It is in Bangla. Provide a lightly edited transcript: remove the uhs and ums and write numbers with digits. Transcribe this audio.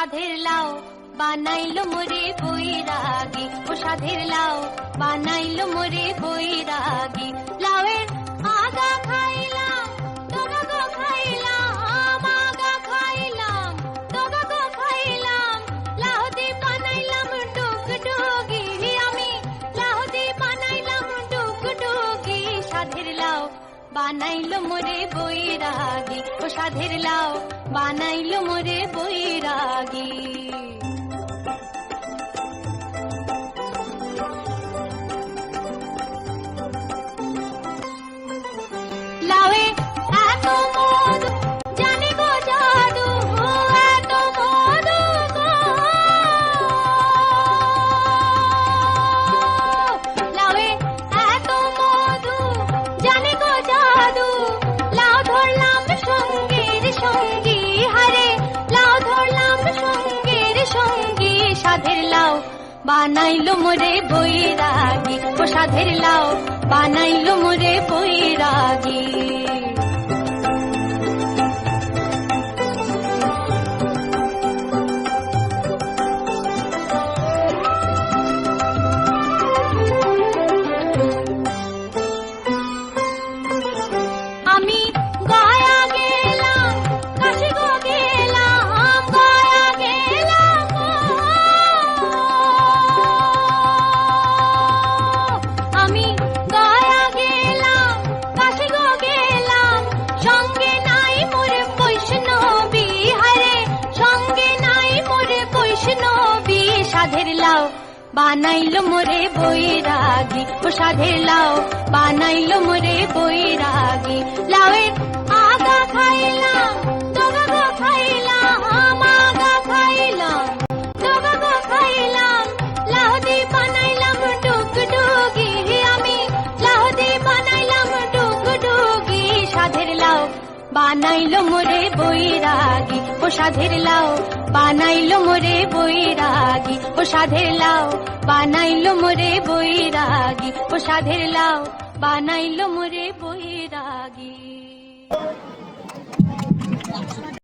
সাধের লাউ বানাইলো মোরে বৈরাগী, ও সাধের লাউ বানাইলো মোরে বৈরাগী। লাউয়ের আগা খাইলাম, ডগা খাইলাম, আগা খাইলাম, ডগা খাইলাম। লাউ দি বানাইলাম ডুগডুগি, আমি লাউ দি বানাইলাম ডুগডুগি। সাধের লাউ বানাইলো মোরে বৈরাগী, ও সাধের লাউ বানাইলো মোরে বৈরাগী। লাউয়ে এত মধু জানি গো জাদু, এত মধু গো। লাউয়ে এত মধু জানি গো জাদু, লাউ ধরলাম সঙ্গীর সঙ্গী, হারে লাউ ধরলাম সঙ্গীর সঙ্গী। সাধের লাউ বানাইলো মোরে বৈরাগী, ও সাধের লাউ বানাইলো মোরে বৈরাগী। আমি গয়া গেলাম, কাশি গো গেলাম, গয়া গেলাম গো। আমি গয়া গেলাম, কাশি গো গেলাম, সঙ্গে নাই মোর বৈষ্ণবী, হারে সঙ্গে নাই মোর বৈষ্ণবী। সাধের লাউ বানাইলো মোরে বৈরাগী, ও সাধের লাউ বানাইলো মোরে বৈরাগী। লাউয়ের আগা খাইলাম, ডগা খাইলাম, আগা খাইলাম, ডগা খাইলাম। লাউ দি বানাইলাম ডুগডুগি, আমি লাউ দি বানাইলাম ডুগডুগি। সাধের লাউ বানাইলো মোরে বৈরাগী, ও সাধের লাউ বানাইলো মোরে বৈরাগী, ও সাধের লাউ বানাইলো মোরে বৈরাগী, ও সাধের লাউ বানাইলো মোরে বৈরাগী।